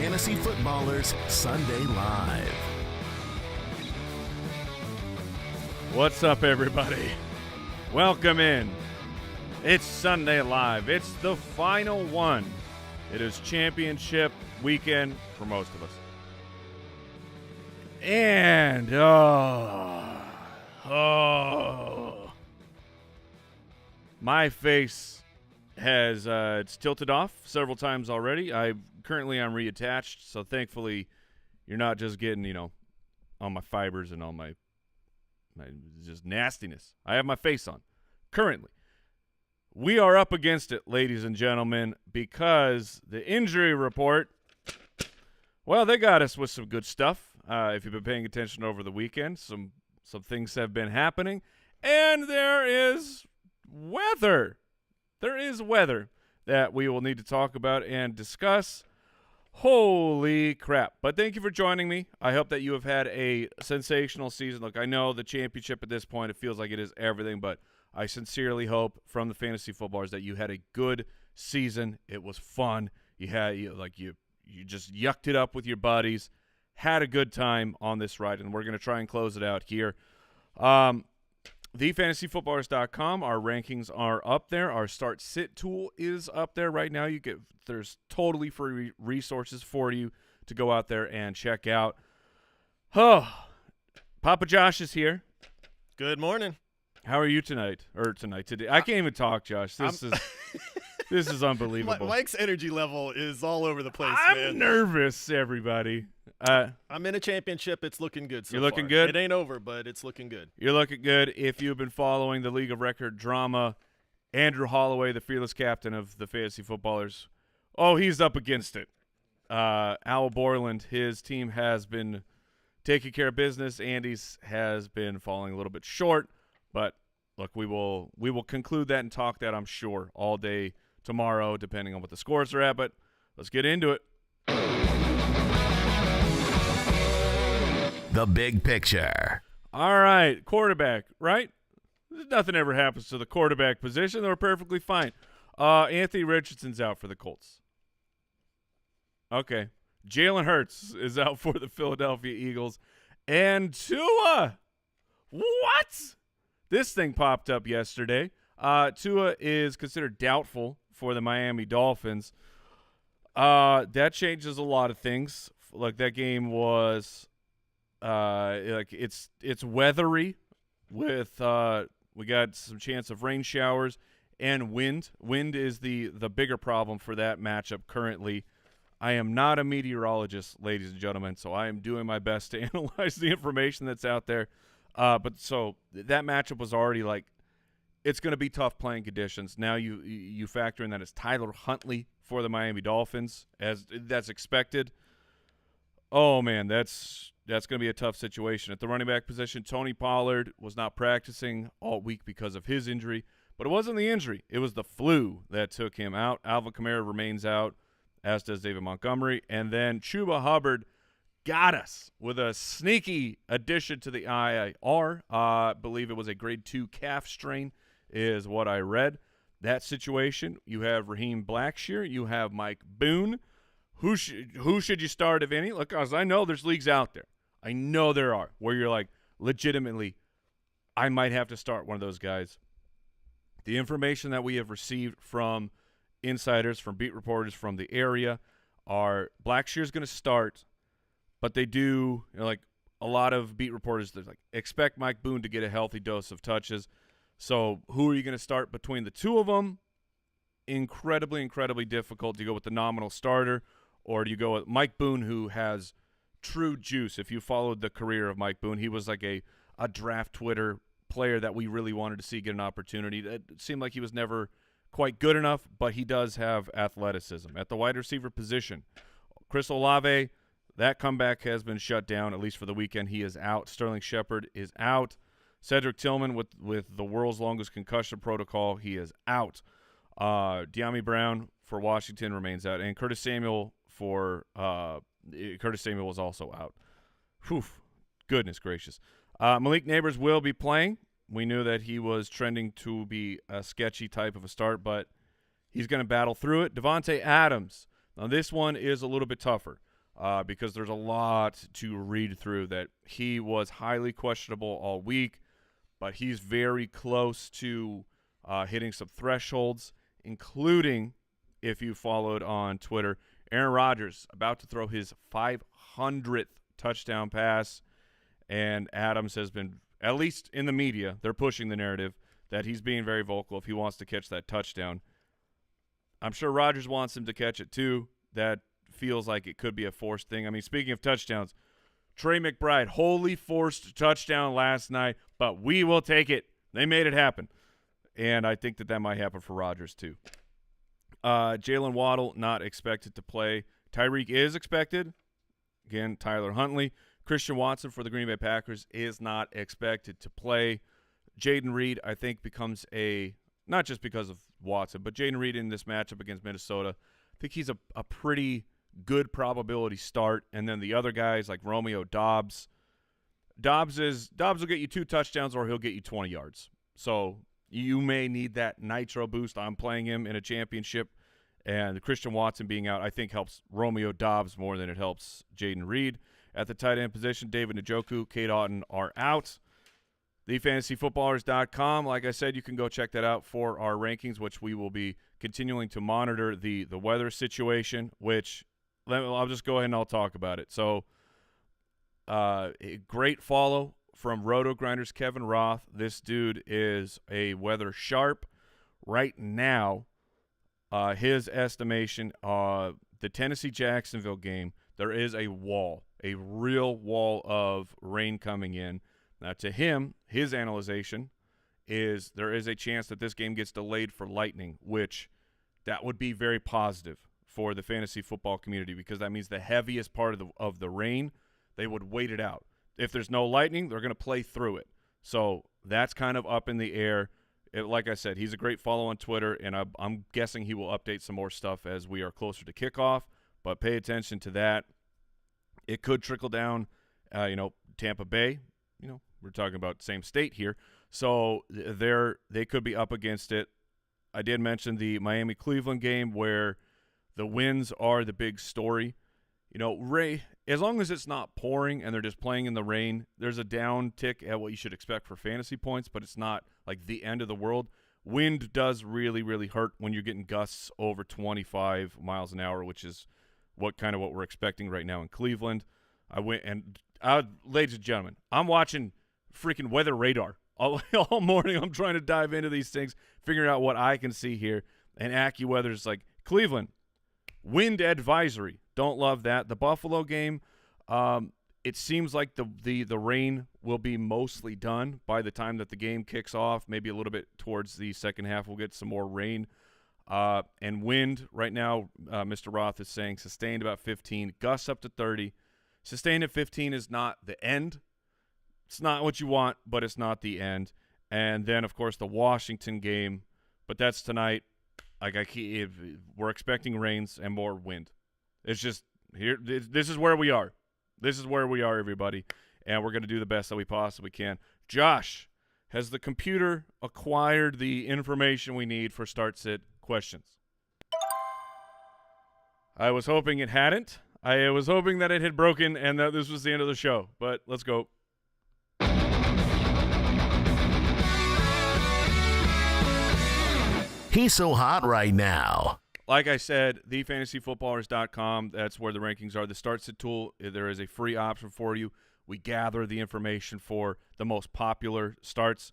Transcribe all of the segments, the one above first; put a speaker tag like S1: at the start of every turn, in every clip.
S1: Fantasy Footballers Sunday Live.
S2: What's up, everybody? Welcome in. It's Sunday Live. It's the final one. It is championship weekend for most of us. And, my face has it's tilted off several times already. I'm reattached, so thankfully you're not just getting, all my fibers and all my just nastiness. I have my face on currently. We are up against it, ladies and gentlemen, because the injury report, well, they got us with some good stuff. If you've been paying attention over the weekend, some things have been happening, and there is weather. There is weather that we will need to talk about and discuss. Holy crap. But thank you for joining me. I hope that you have had a sensational season. Look, I know the championship at this point, it feels like it is everything, but I sincerely hope from the fantasy footballers that you had a good season. It was fun. You just yucked it up with your buddies, had a good time on this ride, and we're going to try and close it out here. TheFantasyFootballers.com. Our rankings are up there. Our start sit tool is up there right now. There's totally free resources for you to go out there and check out. Oh, Papa Josh is here.
S3: Good morning.
S2: How are you tonight? Today? I can't even talk, Josh. This is unbelievable.
S3: Mike's energy level is all over the place,
S2: I'm
S3: man.
S2: nervous, everybody.
S3: I'm in a championship. It's looking good so
S2: You're looking
S3: far.
S2: good?
S3: It ain't over, but it's looking good.
S2: You're looking good. If you've been following the League of Record drama, Andrew Holloway, the fearless captain of the Fantasy Footballers, he's up against it. Al Borland, his team has been taking care of business. Andy's has been falling a little bit short, but look, we will conclude that and talk that, I'm sure, all day tomorrow, depending on what the scores are at. But let's get into it.
S1: The big picture.
S2: All right, quarterback, right? Nothing ever happens to the quarterback position. They're perfectly fine. Anthony Richardson's out for the Colts. Okay. Jalen Hurts is out for the Philadelphia Eagles. And Tua. What? This thing popped up yesterday. Tua is considered doubtful for the Miami Dolphins. That changes a lot of things. Like, that game was it's weathery with we got some chance of rain showers and wind. Wind is the bigger problem for that matchup currently. I am not a meteorologist, ladies and gentlemen, so I am doing my best to analyze the information that's out there. But so that matchup was already it's going to be tough playing conditions. Now you factor in that it's Tyler Huntley for the Miami Dolphins, as that's expected. Oh man, that's going to be a tough situation. At the running back position, Tony Pollard was not practicing all week because of his injury, but it wasn't the injury. It was the flu that took him out. Alvin Kamara remains out, as does David Montgomery. And then Chuba Hubbard got us with a sneaky addition to the IR. I believe it was a grade 2 calf strain is what I read. That situation, you have Raheem Blackshear, you have Mike Boone. Who should you start, if any? Look, guys, I know there's leagues out there. I know there are where you're legitimately, I might have to start one of those guys. The information that we have received from insiders, from beat reporters from the area, are Blackshear's going to start, but they do, a lot of beat reporters, they're expect Mike Boone to get a healthy dose of touches. So who are you going to start between the two of them? Incredibly, incredibly difficult. Do you go with the nominal starter, or do you go with Mike Boone, who has true juice? If you followed the career of Mike Boone, he was like a draft Twitter player that we really wanted to see get an opportunity. It seemed like he was never quite good enough, but he does have athleticism. At the wide receiver position, Chris Olave, that comeback has been shut down, at least for the weekend. He is out. Sterling Shepard is out. Cedric Tillman with the world's longest concussion protocol, he is out. De'Ami Brown for Washington remains out, and Curtis Samuel was also out. Whew, goodness gracious. Malik Neighbors will be playing. We knew that he was trending to be a sketchy type of a start, but he's going to battle through it. Devontae Adams. Now, this one is a little bit tougher. because there's a lot to read through. That he was highly questionable all week, but he's very close to hitting some thresholds, including, if you followed on Twitter, Aaron Rodgers about to throw his 500th touchdown pass, and Adams has been, at least in the media, they're pushing the narrative that he's being very vocal if he wants to catch that touchdown. I'm sure Rodgers wants him to catch it too. That feels like it could be a forced thing. I mean, speaking of touchdowns, Trey McBride, wholly forced touchdown last night, but we will take it. They made it happen. And I think that might happen for Rodgers too. Jalen Waddle, not expected to play. Tyreek is expected. Again, Tyler Huntley. Christian Watson for the Green Bay Packers is not expected to play. Jaden Reed, I think, becomes not just because of Watson, but Jaden Reed in this matchup against Minnesota, I think he's a pretty good probability start. And then the other guys like Romeo Doubs. Doubs will get you 2 touchdowns or he'll get you 20 yards. So you may need that nitro boost. I'm playing him in a championship. And Christian Watson being out, I think, helps Romeo Doubs more than it helps Jaden Reed. At the tight end position, David Njoku, Kate Otten are out. TheFantasyFootballers.com. Like I said, you can go check that out for our rankings, which we will be continuing to monitor the weather situation, which I'll just go ahead and I'll talk about it. So a great follow from Roto Grinders Kevin Roth. This dude is a weather sharp. Right now, his estimation, the Tennessee-Jacksonville game, there is a real wall of rain coming in. Now, to him, his analyzation is there is a chance that this game gets delayed for lightning, which that would be very positive for the fantasy football community because that means the heaviest part of the rain, they would wait it out. If there's no lightning, they're going to play through it. So that's kind of up in the air. Like I said, he's a great follow on Twitter, and I'm guessing he will update some more stuff as we are closer to kickoff. But pay attention to that. It could trickle down, Tampa Bay. We're talking about same state here. So they could be up against it. I did mention the Miami-Cleveland game where the winds are the big story. Ray, as long as it's not pouring and they're just playing in the rain, there's a down tick at what you should expect for fantasy points, but it's not like the end of the world. Wind does really, really hurt when you're getting gusts over 25 miles an hour, which is what we're expecting right now in Cleveland. Ladies and gentlemen, I'm watching freaking weather radar all morning. I'm trying to dive into these things, figuring out what I can see here. And AccuWeather's like, Cleveland, wind advisory. Don't love that. The Buffalo game, it seems like the rain will be mostly done by the time that the game kicks off. Maybe a little bit towards the second half, we'll get some more rain. And wind right now, Mr. Roth is saying sustained about 15, gusts up to 30. Sustained at 15 is not the end. It's not what you want, but it's not the end. And then, of course, the Washington game, but that's tonight. We're expecting rains and more wind. It's just here. This is where we are. This is where we are, everybody, and we're going to do the best that we possibly can. Josh, has the computer acquired the information we need for Start Sit questions? I was hoping it hadn't. I was hoping that it had broken and that this was the end of the show, but let's go.
S1: He's so hot right now.
S2: Like I said, thefantasyfootballers.com, that's where the rankings are. The Start Sit tool, there is a free option for you. We gather the information for the most popular starts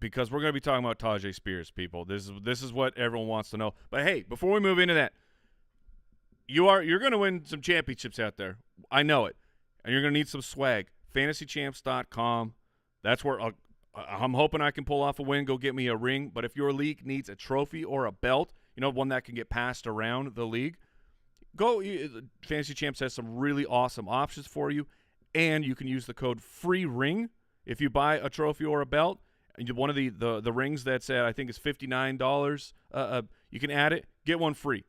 S2: because we're going to be talking about Tajay Spears, people. This is what everyone wants to know. But, hey, before we move into that, you're going to win some championships out there. I know it. And you're going to need some swag. FantasyChamps.com. That's where I'm hoping I can pull off a win, go get me a ring. But if your league needs a trophy or a belt, one that can get passed around the league, Fantasy Champs has some really awesome options for you. And you can use the code FREERING if you buy a trophy or a belt. And one of the rings that's at, I think, is $59. You can add it, get one free.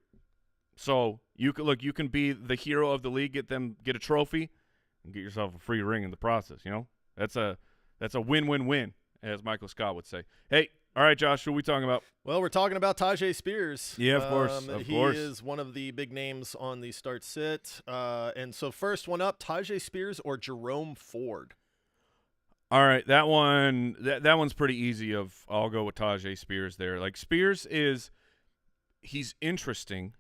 S2: So you can be the hero of the league, get a trophy, and get yourself a free ring in the process. That's a win-win-win, as Michael Scott would say. Hey, All right, Josh, who are we talking about?
S3: Well, we're talking about Tajay Spears.
S2: Yeah, of course.
S3: He is one of the big names on the start-sit. And so first one up, Tajay Spears or Jerome Ford?
S2: All right, that one's pretty easy. I'll go with Tajay Spears there. Like, Spears he's interesting.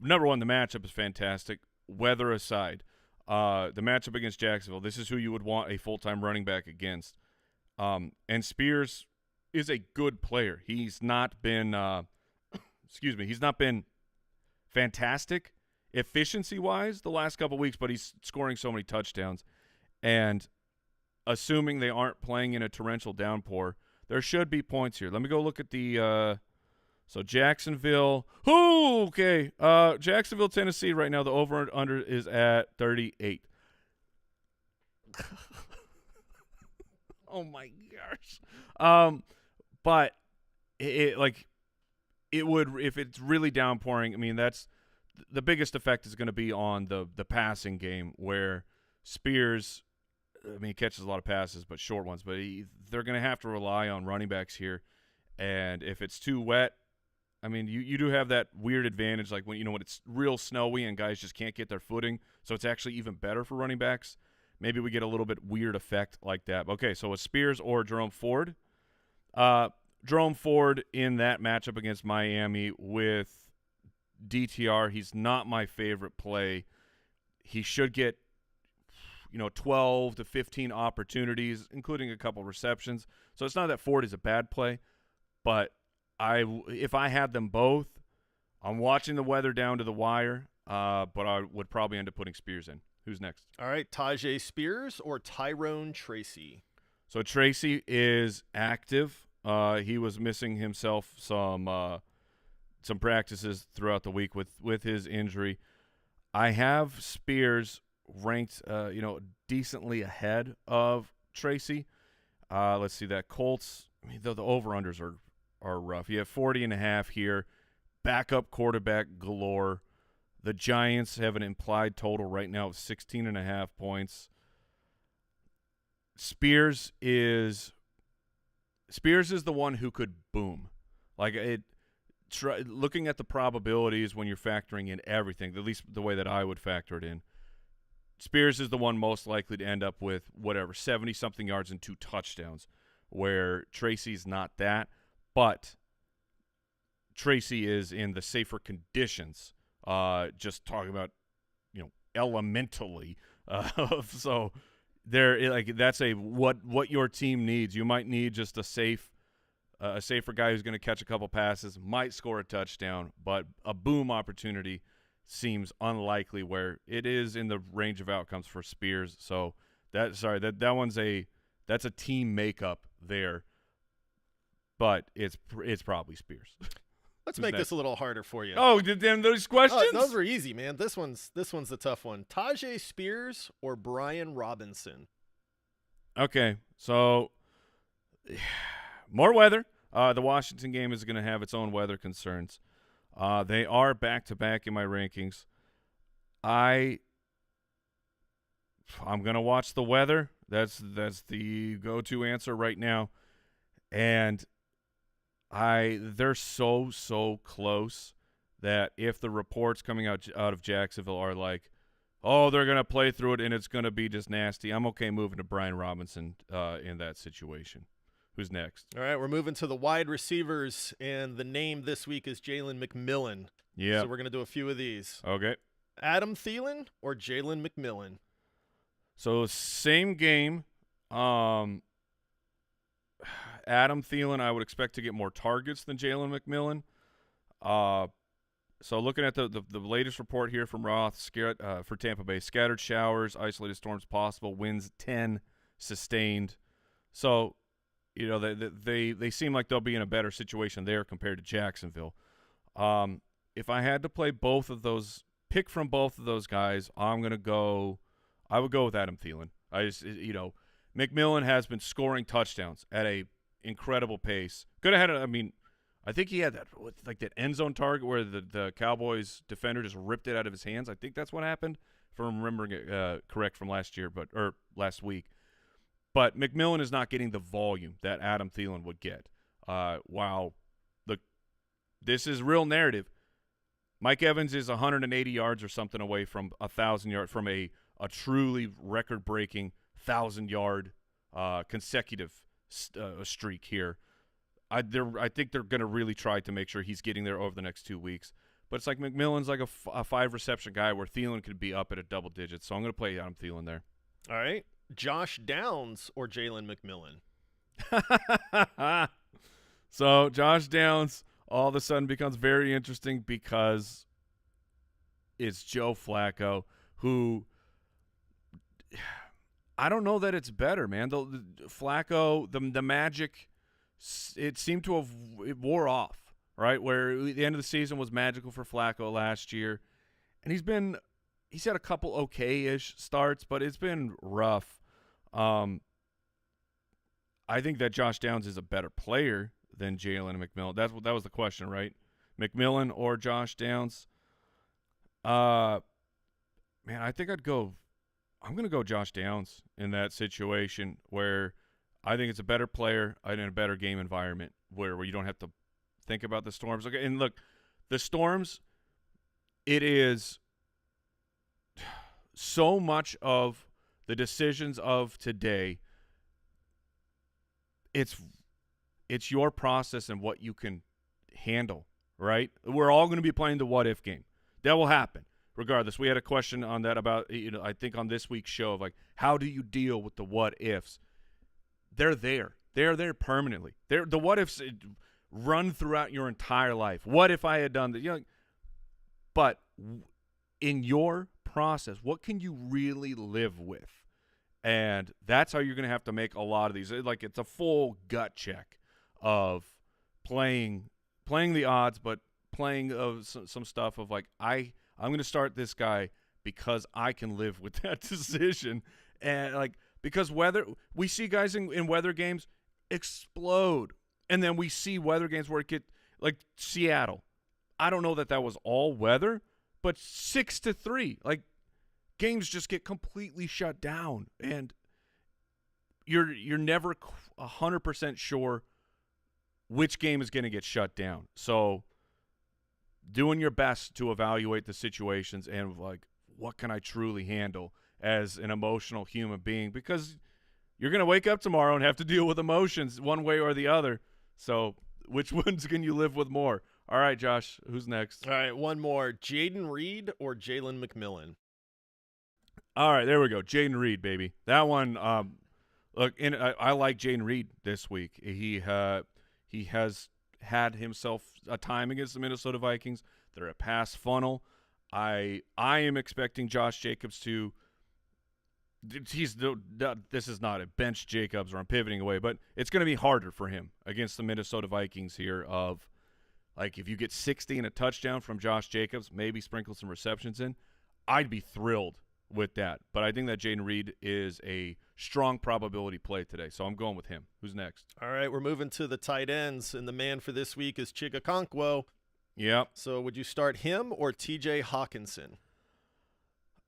S2: Number one, the matchup is fantastic. Weather aside, the matchup against Jacksonville, this is who you would want a full-time running back against. And Spears is a good player. He's not been he's not been fantastic efficiency-wise the last couple weeks, but he's scoring so many touchdowns. And assuming they aren't playing in a torrential downpour, there should be points here. Let me go look at the so Jacksonville. Okay. Jacksonville, Tennessee right now, the over and under is at 38. Oh my gosh. But it would, if it's really downpouring, I mean, that's the biggest effect is going to be on the passing game, where Spears, I mean, he catches a lot of passes, but short ones, but they're going to have to rely on running backs here. And if it's too wet, I mean, you do have that weird advantage, like when it's real snowy and guys just can't get their footing, so it's actually even better for running backs. Maybe we get a little bit weird effect like that. Okay, so it's Spears or Jerome Ford. Jerome Ford in that matchup against Miami with DTR, he's not my favorite play. He should get 12 to 15 opportunities, including a couple receptions. So it's not that Ford is a bad play, but if I had them both, I'm watching the weather down to the wire, but I would probably end up putting Spears in. Who's next?
S3: All right, Tajay Spears or Tyrone Tracy?
S2: So Tracy is active. He was missing himself some practices throughout the week with his injury. I have Spears ranked decently ahead of Tracy. Let's see that Colts. I mean, the over-unders are rough. You have 40.5 here. Backup quarterback galore. The Giants have an implied total right now of 16.5 points. Spears is the one who could boom. Like looking at the probabilities when you're factoring in everything, at least the way that I would factor it in, Spears is the one most likely to end up with 70-something yards and 2 touchdowns, where Tracy's not that. But Tracy is in the safer conditions. Just talking about, elementally. So that's what your team needs. You might need just a safer guy who's going to catch a couple passes, might score a touchdown, but a boom opportunity seems unlikely, where it is in the range of outcomes for Spears. So that's a team makeup there, but it's probably Spears.
S3: Let's make this a little harder for you.
S2: Oh, then those questions?
S3: Those were easy, man. This one's the tough one. Tajay Spears or Brian Robinson?
S2: Okay, so more weather. The Washington game is going to have its own weather concerns. They are back-to-back in my rankings. I'm going to watch the weather. That's the go-to answer right now. And they're so close that if the reports coming out of Jacksonville are like, oh, they're going to play through it and it's going to be just nasty, I'm okay moving to Brian Robinson in that situation. Who's next?
S3: All right, we're moving to the wide receivers, and the name this week is Jalen McMillan.
S2: Yeah.
S3: So we're going to do a few of these.
S2: Okay.
S3: Adam Thielen or Jalen McMillan?
S2: So same game. Adam Thielen, I would expect to get more targets than Jalen McMillan. So looking at the latest report here from Roth for Tampa Bay, scattered showers, isolated storms possible, winds 10 sustained. So, they seem like they'll be in a better situation there compared to Jacksonville. If I had to play both of those, pick from both of those guys, I would go with Adam Thielen. McMillan has been scoring touchdowns at a incredible pace. Could have had I think he had that end zone target where the Cowboys defender just ripped it out of his hands. I think that's what happened, if I'm remembering it correct from last week. But McMillan is not getting the volume that Adam Thielen would get. Wow, this is real narrative. Mike Evans is 180 yards or something away from 1,000 yards, from a truly record-breaking 1,000-yard consecutive streak here. I think they're going to really try to make sure he's getting there over the next 2 weeks. But it's like McMillan's like a 5-reception guy where Thielen could be up at a double digit. So I'm going to play Adam Thielen there.
S3: All right. Josh Downs or Jalen McMillan?
S2: So Josh Downs all of a sudden becomes very interesting because it's Joe Flacco, who I don't know that it's better, man. The Flacco, the magic, it seemed to have it wore off, right? Where the end of the season was magical for Flacco last year, and he's had a couple okay-ish starts, but it's been rough. I think that Josh Downs is a better player than Jalen McMillan. That was the question, right? McMillan or Josh Downs? Man, I think I'm going to go Josh Downs in that situation where I think it's a better player in a better game environment where you don't have to think about the Storms. Okay, and look, the Storms, it is so much of the decisions of today. It's your process and what you can handle, right? We're all going to be playing the what-if game. That will happen regardless. We had a question on that about, I think on this week's show of like, how do you deal with the what-ifs? They're there. They're there permanently. The what-ifs run throughout your entire life. What if I had done that? But in your process, what can you really live with? And that's how you're going to have to make a lot of these. Like, it's a full gut check of playing the odds, but playing of some stuff of like, I'm going to start this guy because I can live with that decision. And like, because we see guys in weather games explode, and then we see weather games where it get like Seattle. I don't know that was all weather, but 6-3, like, games just get completely shut down, and you're never 100% sure which game is going to get shut down. So doing your best to evaluate the situations and like, what can I truly handle as an emotional human being, because you're going to wake up tomorrow and have to deal with emotions one way or the other. So which ones can you live with more? All right, Josh, who's next?
S3: All right, one more. Jaden Reed or Jalen McMillan?
S2: All right, there we go. Jaden Reed, baby. That one, look, I like Jaden Reed this week. He has had himself a time against the Minnesota Vikings. They're a pass funnel. I am expecting Josh Jacobs to – this is not a bench Jacobs or I'm pivoting away, but it's going to be harder for him against the Minnesota Vikings here of, like, if you get 60 and a touchdown from Josh Jacobs, maybe sprinkle some receptions in, I'd be thrilled with that. But I think that Jaden Reed is a strong probability play today, so I'm going with him. Who's next?
S3: All right, we're moving to the tight ends, and the man for this week is Chigakonkwo.
S2: Yep.
S3: So would you start him or TJ Hawkinson?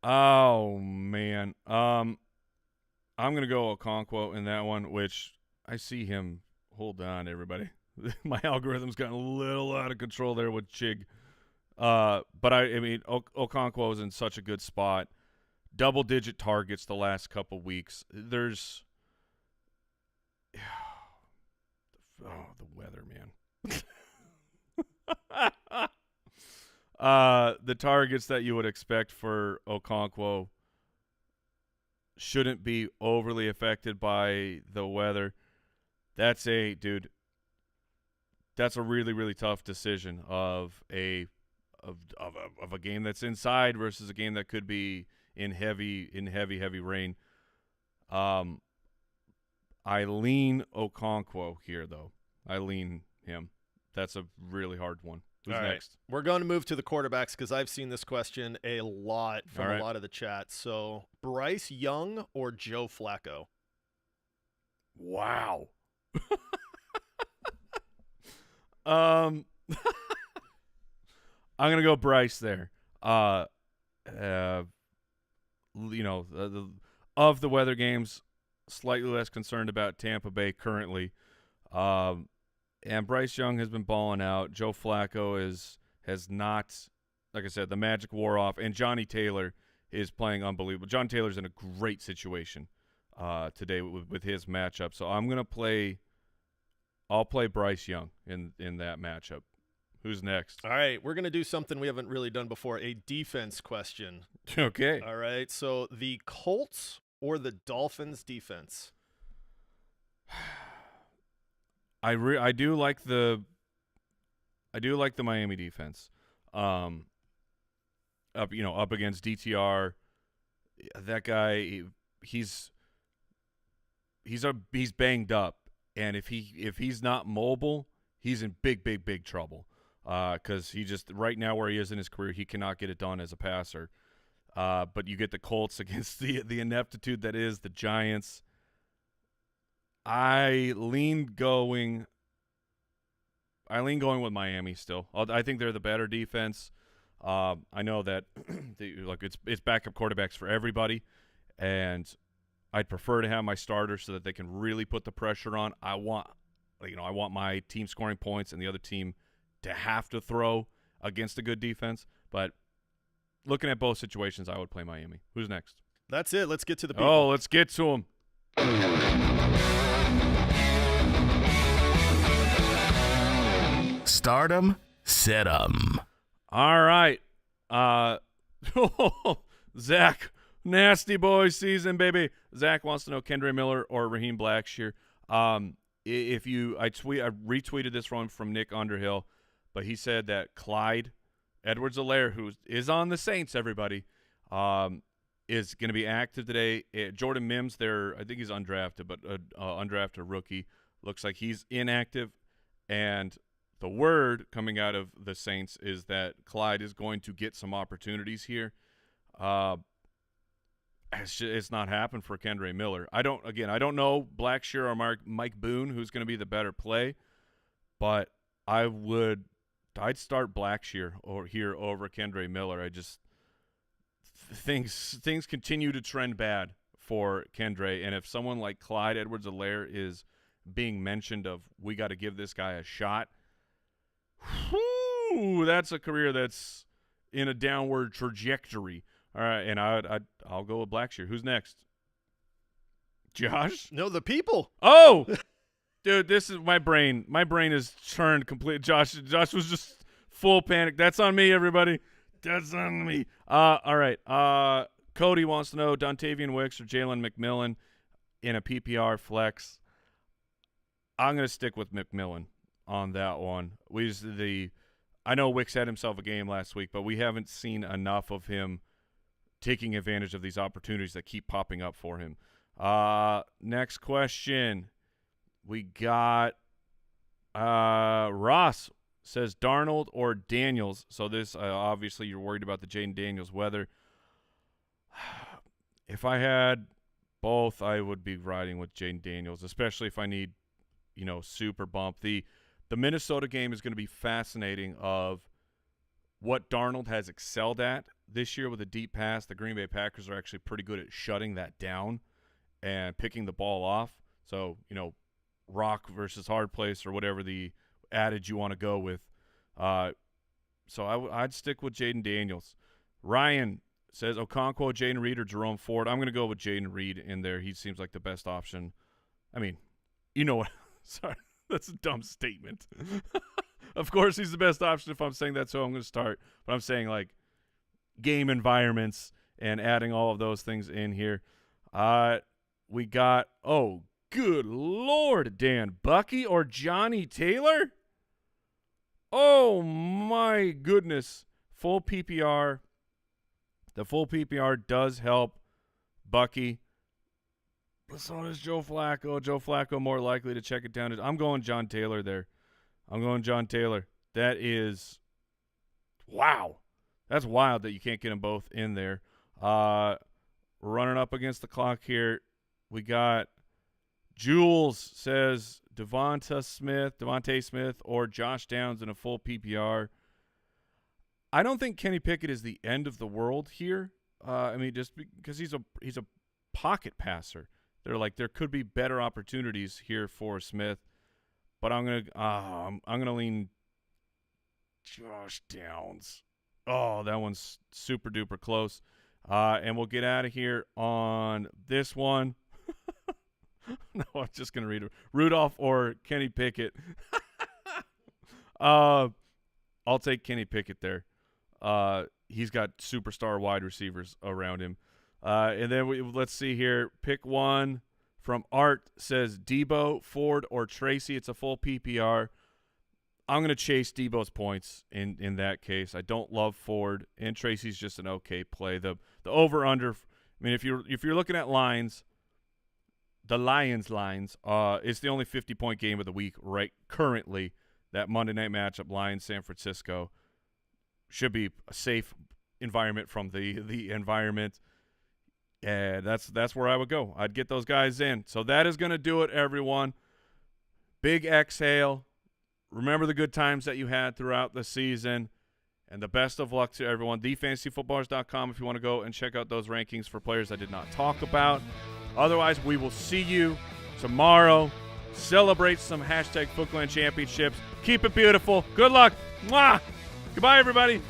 S2: Oh, man. I'm going to go Okonkwo in that one, which I see him. Hold on, everybody. My algorithm's gotten a little out of control there with Chig. But I mean, Okonkwo is in such a good spot. Double-digit targets the last couple weeks. There's the weather, man. The targets that you would expect for Okonkwo shouldn't be overly affected by the weather. That's a really, really tough decision of a game that's inside versus a game that could be in heavy rain. I lean Okonkwo here, though. I lean him. That's a really hard one. Who's next?
S3: We're going to move to the quarterbacks because I've seen this question a lot from a lot of the chat. So Bryce Young or Joe Flacco?
S2: Wow. I'm gonna go Bryce there. Of the weather games, slightly less concerned about Tampa Bay currently. And Bryce Young has been balling out. Joe Flacco has not, like I said, the magic wore off. And Johnny Taylor is playing unbelievable. John Taylor's in a great situation today with his matchup. So I'll play Bryce Young in that matchup. Who's next?
S3: All right, we're going to do something we haven't really done before, a defense question.
S2: Okay.
S3: All right, so the Colts or the Dolphins defense?
S2: I do like the Miami defense. Up against DTR, that guy he's banged up, and if he's not mobile, he's in big trouble. Because he just right now where he is in his career, he cannot get it done as a passer. But you get the Colts against the ineptitude that is the Giants. I lean going with Miami still. I think they're the better defense. I know that it's backup quarterbacks for everybody, and I'd prefer to have my starters so that they can really put the pressure on. I want my team scoring points and the other team to have to throw against a good defense. But looking at both situations, I would play Miami. Who's next?
S3: That's it. Let's get to the people.
S2: Oh, let's get to them.
S1: Stardom, set 'em.
S2: All right. Zach, nasty boy season, baby. Zach wants to know Kendre Miller or Raheem Blackshear. I retweeted this one from Nick Underhill, but he said that Clyde Edwards-Helaire, who is on the Saints, everybody, is going to be active today. Jordan Mims, I think he's undrafted, but undrafted rookie. Looks like he's inactive. And the word coming out of the Saints is that Clyde is going to get some opportunities here. It's not happened for Kendre Miller. I don't know Blackshear or Mike Boone who's going to be the better play, but I'd start Blackshear over Kendre Miller. Things continue to trend bad for Kendre, and if someone like Clyde Edwards-Helaire is being mentioned of we got to give this guy a shot, that's a career that's in a downward trajectory. All right, and I'll go with Blackshear. Who's next? Josh?
S3: No, the people.
S2: Oh, dude, this is my brain. My brain is turned complete. Josh was just full panic. That's on me, everybody. That's on me. All right. Cody wants to know Dontavian Wicks or Jalen McMillan in a PPR flex. I'm going to stick with McMillan on that one. I know Wicks had himself a game last week, but we haven't seen enough of him taking advantage of these opportunities that keep popping up for him. Next question. We got Ross says Darnold or Daniels. So this, obviously, you're worried about the Jaden Daniels weather. If I had both, I would be riding with Jaden Daniels, especially if I need, super bump. The Minnesota game is going to be fascinating of what Darnold has excelled at this year with a deep pass. The Green Bay Packers are actually pretty good at shutting that down and picking the ball off. So, rock versus hard place or whatever the adage you want to go with. So I'd stick with Jaden Daniels. Ryan says Okonkwo, Jaden Reed, or Jerome Ford. I'm going to go with Jaden Reed in there. He seems like the best option. I mean, you know what? Sorry, that's a dumb statement. Of course he's the best option if I'm saying that, so I'm going to start. But I'm saying, game environments and adding all of those things in here. We got, good Lord, Dan, Bucky or Johnny Taylor? Oh, my goodness. Full PPR. The full PPR does help Bucky. But so does Joe Flacco. Joe Flacco more likely to check it down. I'm going John Taylor there. That is – wow. That's wild that you can't get them both in there. We're running up against the clock here. We got Jules says Devontae Smith, or Josh Downs in a full PPR. I don't think Kenny Pickett is the end of the world here. Just because he's a pocket passer. There could be better opportunities here for Smith. but I'm gonna lean Josh Downs. Oh, that one's super duper close. And we'll get out of here on this one. No, I'm just gonna read it. Rudolph or Kenny Pickett. I'll take Kenny Pickett there. He's got superstar wide receivers around him. And then let's see here. Pick one from Art says Debo, Ford, or Tracy. It's a full PPR. I'm going to chase Debo's points in that case. I don't love Ford, and Tracy's just an okay play. The over-under, I mean, if you're looking at lines, the Lions lines, it's the only 50-point game of the week right currently. That Monday night matchup, Lions-San Francisco, should be a safe environment from the environment. Yeah, that's where I would go. I'd get those guys in. So that is going to do it, everyone. Big exhale. Remember the good times that you had throughout the season. And the best of luck to everyone. TheFantasyFootballers.com if you want to go and check out those rankings for players I did not talk about. Otherwise, we will see you tomorrow. Celebrate some #FootClan Championships. Keep it beautiful. Good luck. Mwah! Goodbye, everybody.